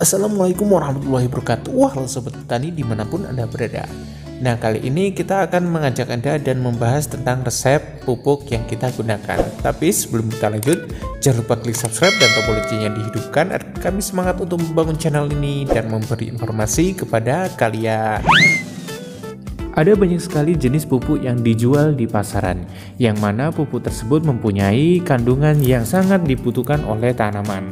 Assalamualaikum warahmatullahi wabarakatuh. Halo sobat petani dimanapun Anda berada. Nah, kali ini kita akan mengajak Anda dan membahas tentang resep pupuk yang kita gunakan. Tapi sebelum kita lanjut, jangan lupa klik subscribe dan tombol loncengnya dihidupkan agar kami semangat untuk membangun channel ini dan memberi informasi kepada kalian. Ada banyak sekali jenis pupuk yang dijual di pasaran, yang mana pupuk tersebut mempunyai kandungan yang sangat dibutuhkan oleh tanaman.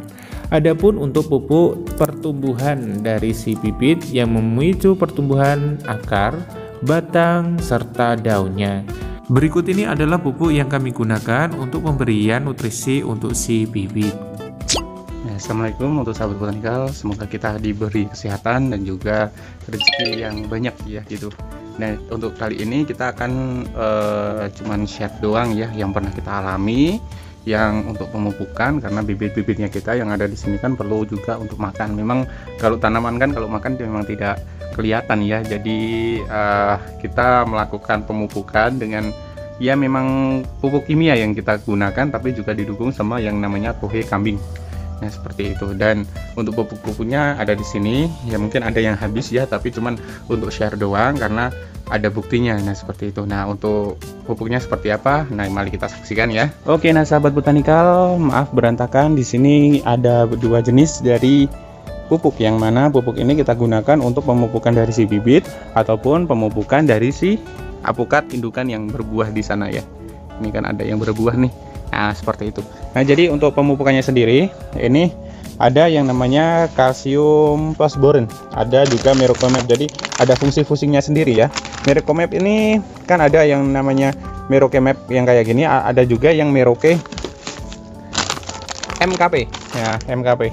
Adapun untuk pupuk pertumbuhan dari si bibit yang memicu pertumbuhan akar, batang, serta daunnya. Berikut ini adalah pupuk yang kami gunakan untuk pemberian nutrisi untuk si bibit. Assalamualaikum untuk sahabat botanikal, semoga kita diberi kesehatan dan juga rezeki yang banyak ya gitu. Nah, untuk kali ini kita akan cuman share doang ya yang pernah kita alami, yang untuk pemupukan, karena bibit-bibitnya kita yang ada di sini kan perlu juga untuk makan. Memang kalau tanaman kan kalau makan memang tidak kelihatan ya. Jadi kita melakukan pemupukan dengan ya memang pupuk kimia yang kita gunakan, tapi juga didukung sama yang namanya tohe kambing. Nah, seperti itu. Dan untuk pupuk-pupuknya ada di sini. Ya mungkin ada yang habis ya, tapi cuman untuk share doang karena ada buktinya. Nah, seperti itu. Nah, untuk pupuknya seperti apa? Nah, mari kita saksikan ya. Oke, nah sahabat botanikal, maaf berantakan. Di sini ada dua jenis dari pupuk, yang mana pupuk ini kita gunakan untuk pemupukan dari si bibit ataupun pemupukan dari si apukat indukan yang berbuah di sana ya. Ini kan ada yang berbuah nih. Nah, seperti itu. Nah, jadi untuk pemupukannya sendiri ini ada yang namanya kalsium plus boron, ada juga Merokomep. Jadi ada fungsi-fungsinya sendiri ya. Merokomep ini kan ada yang namanya Merokomep yang kayak gini, ada juga yang Meroke MKP. Ya, MKP.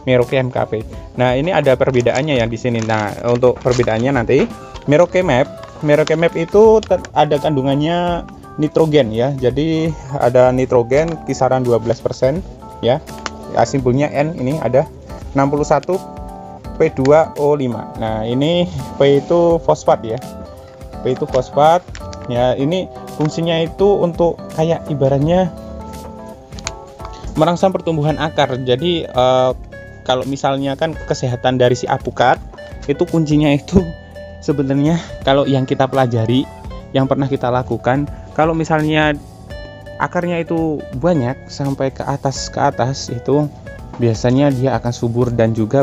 Meroke MKP. Nah, ini ada perbedaannya ya di sini. Nah, untuk perbedaannya nanti Merokomep itu ada kandungannya nitrogen ya. Jadi ada nitrogen kisaran 12% ya. Simbolnya N, ini ada 61 P2O5. Nah, ini P itu fosfat ya. P itu fosfat. Ya, ini fungsinya itu untuk kayak ibaratnya merangsang pertumbuhan akar. Jadi kalau misalnya kan kesehatan dari si apukat itu kuncinya itu sebenarnya kalau yang kita pelajari, yang pernah kita lakukan, kalau misalnya akarnya itu banyak sampai ke atas itu biasanya dia akan subur dan juga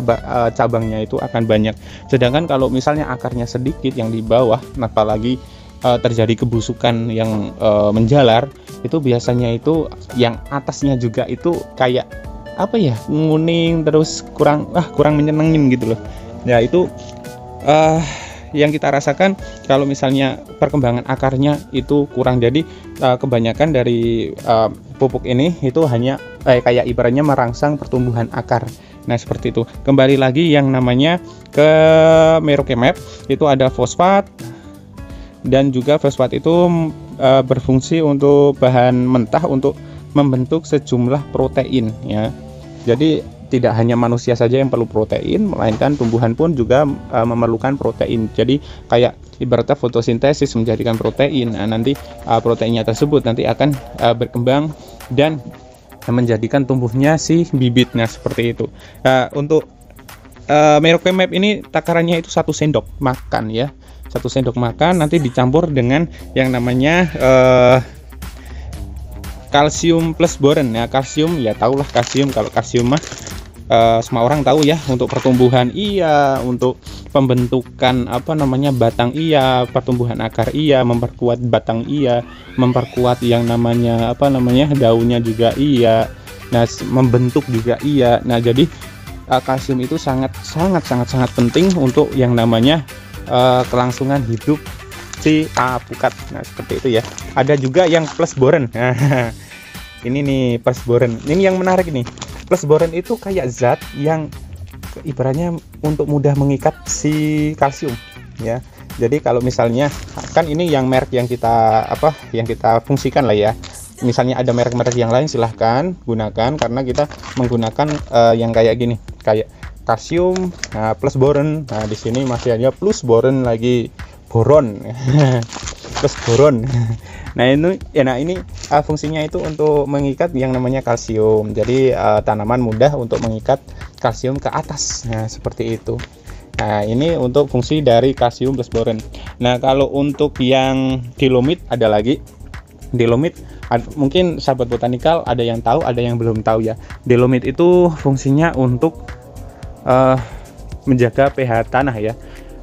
cabangnya itu akan banyak. Sedangkan kalau misalnya akarnya sedikit yang di bawah, apalagi terjadi kebusukan yang menjalar, itu biasanya itu yang atasnya juga itu kayak apa ya, nguning terus kurang menyenengin gitu loh. Ya, itu yang kita rasakan kalau misalnya perkembangan akarnya itu kurang. Jadi kebanyakan dari pupuk ini itu hanya kayak ibaratnya merangsang pertumbuhan akar. Nah, seperti itu. Kembali lagi yang namanya ke Merokomep, itu ada fosfat, dan juga fosfat itu berfungsi untuk bahan mentah untuk membentuk sejumlah protein ya. Jadi tidak hanya manusia saja yang perlu protein, melainkan tumbuhan pun juga memerlukan protein. Jadi kayak ibaratnya fotosintesis menjadikan protein. Nah, nanti proteinnya tersebut nanti akan berkembang dan menjadikan tumbuhnya si bibit. Nah, seperti itu. Untuk Merokomep ini takarannya itu 1 sendok makan ya. 1 sendok makan nanti dicampur dengan yang namanya kalsium plus boron ya. Kalsium ya tahulah kalsium, kalau kalsium mah semua orang tahu ya, untuk pertumbuhan iya, untuk pembentukan batang iya, pertumbuhan akar iya, memperkuat batang iya, memperkuat yang namanya daunnya juga iya. Nah, membentuk juga iya. Nah, jadi kalsium itu sangat penting untuk yang namanya kelangsungan hidup si apukat. Nah, seperti itu ya. Ada juga yang plus boron. Ini nih plus boron. Ini yang menarik nih. Plus boron itu kayak zat yang ibaratnya untuk mudah mengikat si kalsium ya. Jadi kalau misalnya kan ini yang merek yang kita fungsikan lah ya. Misalnya ada merek-merek yang lain silahkan gunakan, karena kita menggunakan yang kayak gini, kayak kalsium plus boron. Nah, di sini masih ada plus boron lagi, boron. plus boron. Nah ini fungsinya itu untuk mengikat yang namanya kalsium. Jadi tanaman mudah untuk mengikat kalsium ke atas. Nah seperti itu. Nah ini untuk fungsi dari kalsium plus boron. Nah kalau untuk yang Dilomit ada lagi. Dilomit mungkin sahabat botanikal ada yang tahu, ada yang belum tahu ya. Dilomit itu fungsinya untuk menjaga pH tanah ya,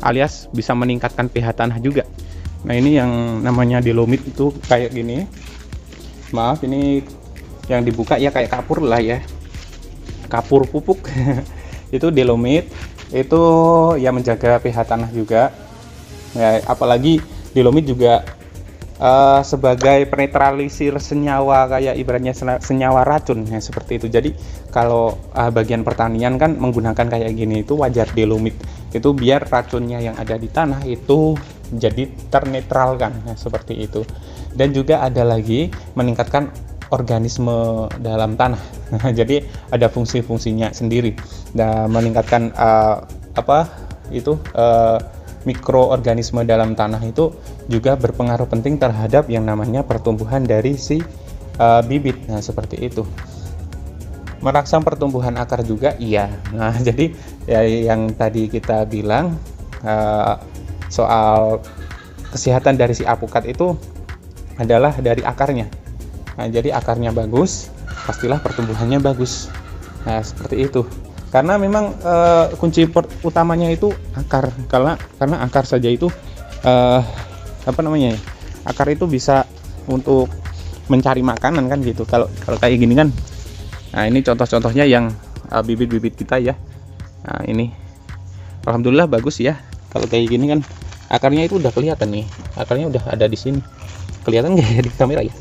alias bisa meningkatkan pH tanah juga. Nah ini yang namanya Dilomit itu kayak gini. Maaf ini yang dibuka ya kayak kapur lah ya, kapur pupuk. Itu Dilomit itu ya menjaga pH tanah juga ya, apalagi Dilomit juga sebagai penetralisir senyawa, kayak ibaratnya senyawa racun ya, seperti itu. Jadi kalau bagian pertanian kan menggunakan kayak gini, itu wajar Dilomit itu biar racunnya yang ada di tanah itu jadi ternetralkan ya, seperti itu. Dan juga ada lagi meningkatkan organisme dalam tanah. Jadi ada fungsi-fungsinya sendiri dan meningkatkan mikroorganisme dalam tanah itu juga berpengaruh penting terhadap yang namanya pertumbuhan dari si bibit. Nah seperti itu. Merangsang pertumbuhan akar juga iya. Nah jadi ya, yang tadi kita bilang soal kesehatan dari si apukat itu adalah dari akarnya. Nah jadi akarnya bagus, pastilah pertumbuhannya bagus. Nah seperti itu. Karena memang kunci utamanya itu akar, karena akar saja itu akar itu bisa untuk mencari makanan kan gitu. Kalau kayak gini kan, nah ini contoh-contohnya yang bibit-bibit kita ya. Nah ini alhamdulillah bagus ya. Kalau kayak gini kan akarnya itu udah kelihatan nih, akarnya udah ada di sini, kelihatan nggak ya di kamera ya.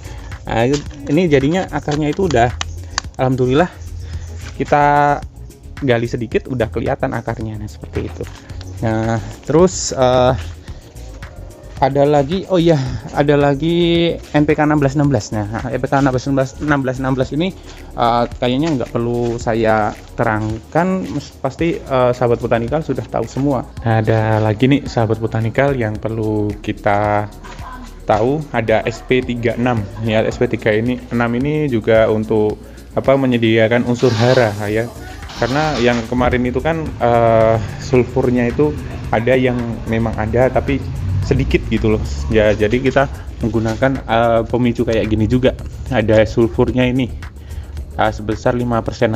Nah ini jadinya akarnya itu udah alhamdulillah, kita gali sedikit udah kelihatan akarnya. Nah seperti itu. Nah terus ada lagi, oh iya ada lagi NPK 1616. Nah NPK 1616 ini kayaknya nggak perlu saya terangkan, pasti sahabat botanikal sudah tahu semua. Nah, ada lagi nih sahabat botanikal yang perlu kita tahu, ada SP36 ya. SP36 ini juga untuk menyediakan unsur hara ya. Karena yang kemarin itu kan sulfurnya itu ada yang memang ada tapi sedikit gitu loh ya, jadi kita menggunakan pemicu kayak gini juga, ada sulfurnya ini sebesar 5%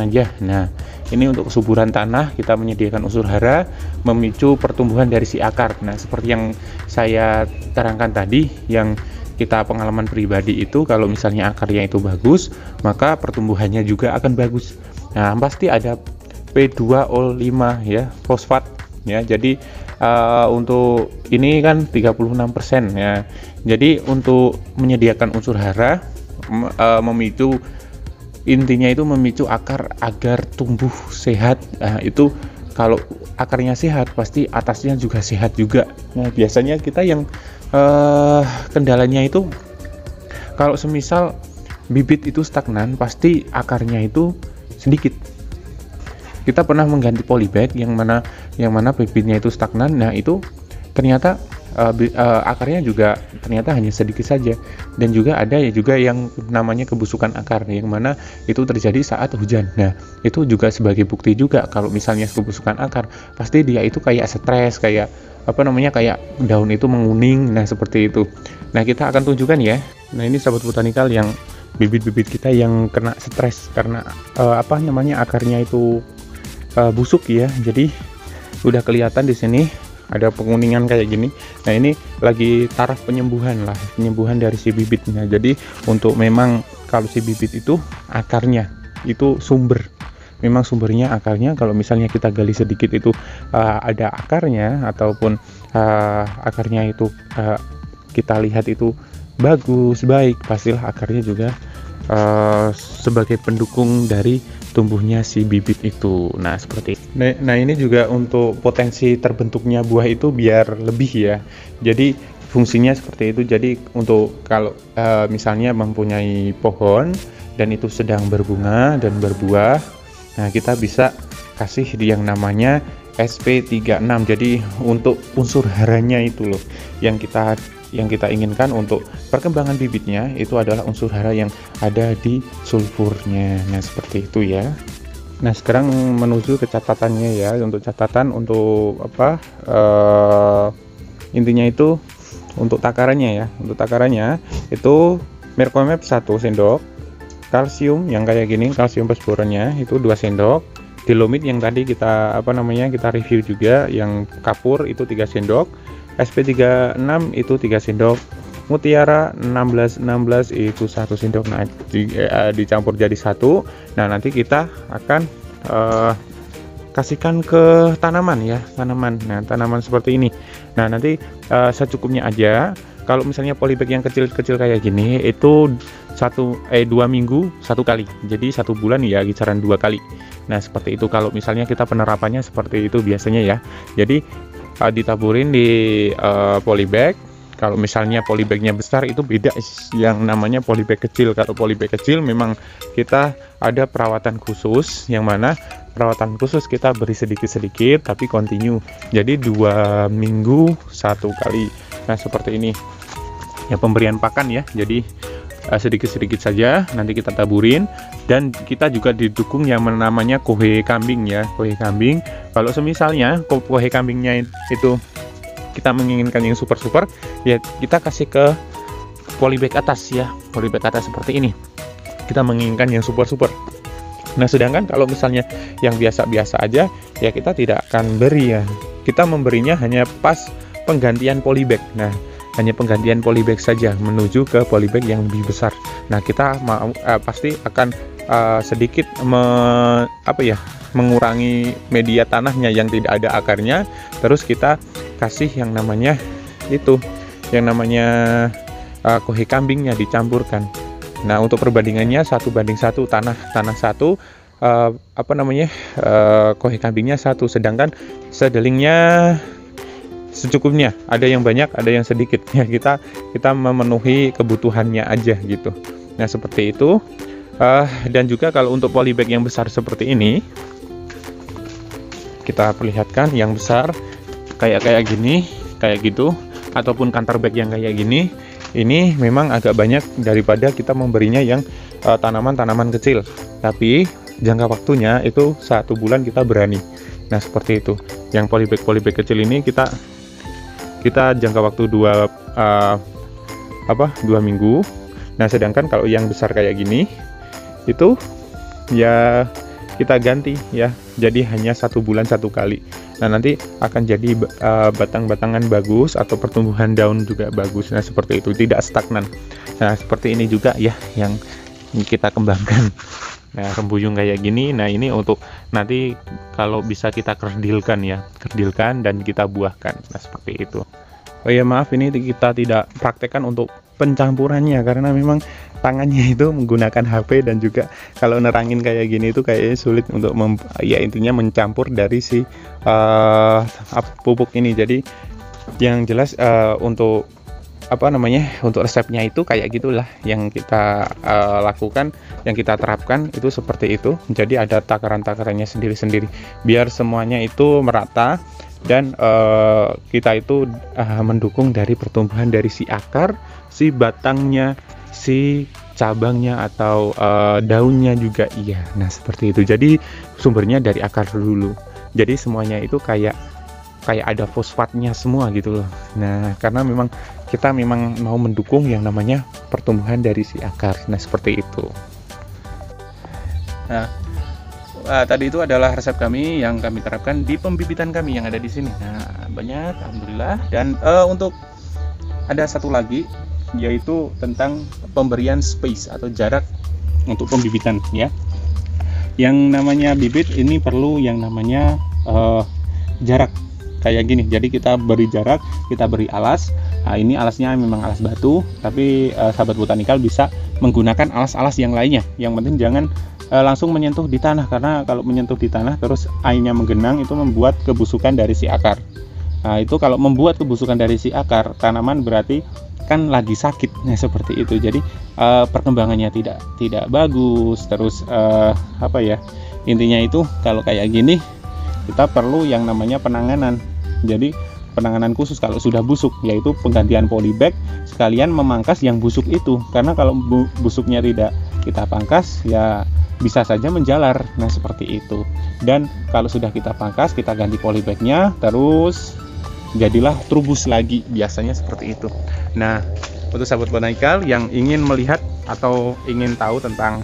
aja. Nah ini untuk kesuburan tanah, kita menyediakan unsur hara memicu pertumbuhan dari si akar. Nah seperti yang saya terangkan tadi, yang kita pengalaman pribadi itu, kalau misalnya akarnya itu bagus, maka pertumbuhannya juga akan bagus. Nah pasti ada P2O5 ya, fosfat ya. Jadi untuk ini kan 36% ya. Jadi untuk menyediakan unsur hara memicu, intinya itu memicu akar agar tumbuh sehat. Nah itu kalau akarnya sehat pasti atasnya juga sehat juga. Nah biasanya kita yang kendalanya itu kalau semisal bibit itu stagnan, pasti akarnya itu sedikit. Kita pernah mengganti polybag yang mana bibitnya itu stagnan. Nah itu ternyata akarnya juga ternyata hanya sedikit saja. Dan juga ada juga yang namanya kebusukan akar, yang mana itu terjadi saat hujan. Nah itu juga sebagai bukti juga kalau misalnya kebusukan akar, pasti dia itu kayak stres, kayak kayak daun itu menguning. Nah seperti itu. Nah kita akan tunjukkan ya. Nah ini sahabat botanikal yang bibit-bibit kita yang kena stres karena akarnya itu busuk ya. Jadi udah kelihatan di sini ada penguningan kayak gini. Nah ini lagi taraf penyembuhan dari si bibitnya. Jadi untuk memang kalau si bibit itu akarnya itu memang sumbernya akarnya. Kalau misalnya kita gali sedikit itu ada akarnya, ataupun akarnya itu kita lihat itu bagus, baik, pastilah akarnya juga sebagai pendukung dari tumbuhnya si bibit itu. Nah seperti itu. Nah ini juga untuk potensi terbentuknya buah itu biar lebih ya. Jadi fungsinya seperti itu. Jadi untuk kalau misalnya mempunyai pohon dan itu sedang berbunga dan berbuah, nah kita bisa kasih yang namanya SP36. Jadi untuk unsur haranya itu loh yang kita yang kita inginkan untuk perkembangan bibitnya itu adalah unsur hara yang ada di sulfurnya. Nah, seperti itu ya. Nah, sekarang menuju ke catatannya ya. Untuk catatan untuk apa? Intinya itu untuk takarannya ya. Untuk takarannya itu Mercomep 1 sendok, kalsium yang kayak gini, kalsium fosforannya itu 2 sendok, Dilomit yang tadi kita kita review juga yang kapur itu 3 sendok, SP36 itu 3 sendok, Mutiara 1616 itu 1 sendok. Nah, dicampur jadi satu. Nah, nanti kita akan kasihkan ke tanaman ya, tanaman. Nah, tanaman seperti ini. Nah, nanti secukupnya aja. Kalau misalnya polybag yang kecil-kecil kayak gini itu 2 minggu 1 kali. Jadi 1 bulan ya kisaran 2 kali. Nah, seperti itu kalau misalnya kita penerapannya seperti itu biasanya ya. Jadi ditaburin di polybag. Kalau misalnya polybagnya besar itu beda yang namanya polybag kecil. Kalau polybag kecil memang kita ada perawatan khusus, yang mana perawatan khusus kita beri sedikit-sedikit tapi continue. Jadi 2 minggu 1 kali. Nah, seperti ini ya pemberian pakan ya. Jadi sedikit-sedikit saja nanti kita taburin, dan kita juga didukung yang namanya kohe kambing ya. Kohe kambing, kalau semisalnya kohe kambingnya itu kita menginginkan yang super ya kita kasih ke polybag atas ya, polybag atas seperti ini. Kita menginginkan yang super. Nah, sedangkan kalau misalnya yang biasa-biasa aja ya kita tidak akan beri ya. Kita memberinya hanya pas penggantian polybag. Nah, hanya penggantian polybag saja menuju ke polybag yang lebih besar. Nah, kita pasti akan sedikit mengurangi media tanahnya yang tidak ada akarnya. Terus kita kasih yang namanya kohe kambingnya dicampurkan. Nah, untuk perbandingannya 1:1 tanah 1, kohe kambingnya 1, sedangkan sedelingnya secukupnya. Ada yang banyak, ada yang sedikit ya. Kita memenuhi kebutuhannya aja gitu. Nah, seperti itu. Dan juga kalau untuk polybag yang besar seperti ini, kita perlihatkan yang besar kayak gini, kayak gitu, ataupun counter bag yang kayak gini, ini memang agak banyak daripada kita memberinya yang tanaman-tanaman kecil. Tapi jangka waktunya itu 1 bulan kita berani. Nah, seperti itu. Yang polybag kecil ini kita jangka waktu 2 minggu. Nah, sedangkan kalau yang besar kayak gini itu ya kita ganti ya, jadi hanya 1 bulan 1 kali. Nah, nanti akan jadi batang-batangan bagus atau pertumbuhan daun juga bagus. Nah, seperti itu, tidak stagnan. Nah, seperti ini juga ya yang kita kembangkan. Nah, rembuyung kayak gini. Nah, ini untuk nanti kalau bisa kita kerdilkan dan kita buahkan. Nah, seperti itu. Oh ya, maaf, ini kita tidak praktekkan untuk pencampurannya karena memang tangannya itu menggunakan HP, dan juga kalau nerangin kayak gini itu kayaknya sulit untuk intinya mencampur dari si pupuk ini. Jadi yang jelas untuk untuk resepnya itu kayak gitulah yang kita lakukan, yang kita terapkan itu seperti itu. Jadi ada takaran-takarannya sendiri-sendiri biar semuanya itu merata, dan kita itu mendukung dari pertumbuhan dari si akar, si batangnya, si cabangnya atau daunnya juga iya. Nah, seperti itu. Jadi sumbernya dari akar dulu. Jadi semuanya itu kayak ada fosfatnya semua gitu loh. Nah, karena memang kita mau mendukung yang namanya pertumbuhan dari si akar. Nah, seperti itu. Nah, tadi itu adalah resep kami yang kami terapkan di pembibitan kami yang ada di sini. Nah, banyak alhamdulillah. Dan untuk ada satu lagi, yaitu tentang pemberian space atau jarak untuk pembibitan ya. Yang namanya bibit ini perlu yang namanya jarak kayak gini. Jadi kita beri jarak, kita beri alas. Nah, ini alasnya memang alas batu, tapi sahabat botanikal bisa menggunakan alas-alas yang lainnya. Yang penting jangan langsung menyentuh di tanah, karena kalau menyentuh di tanah terus airnya menggenang itu membuat kebusukan dari si akar. Nah, itu kalau membuat kebusukan dari si akar tanaman berarti kan lagi sakit. Nah, seperti itu. Jadi perkembangannya tidak bagus. Terus intinya itu kalau kayak gini kita perlu yang namanya penanganan. Jadi penanganan khusus kalau sudah busuk, yaitu penggantian polybag sekalian memangkas yang busuk itu. Karena kalau busuknya tidak kita pangkas ya bisa saja menjalar. Nah seperti itu. Dan kalau sudah kita pangkas, kita ganti polybagnya, terus jadilah trubus lagi, biasanya seperti itu. Nah untuk sahabat botanikal yang ingin melihat atau ingin tahu tentang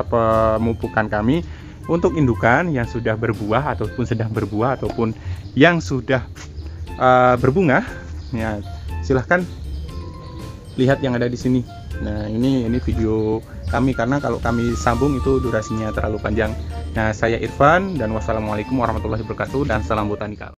pemupukan kami untuk indukan yang sudah berbuah ataupun sedang berbuah ataupun yang sudah berbunga, ya silahkan lihat yang ada di sini. Nah ini video kami, karena kalau kami sambung itu durasinya terlalu panjang. Nah saya Irfan dan wassalamualaikum warahmatullahi wabarakatuh dan salam botanikal.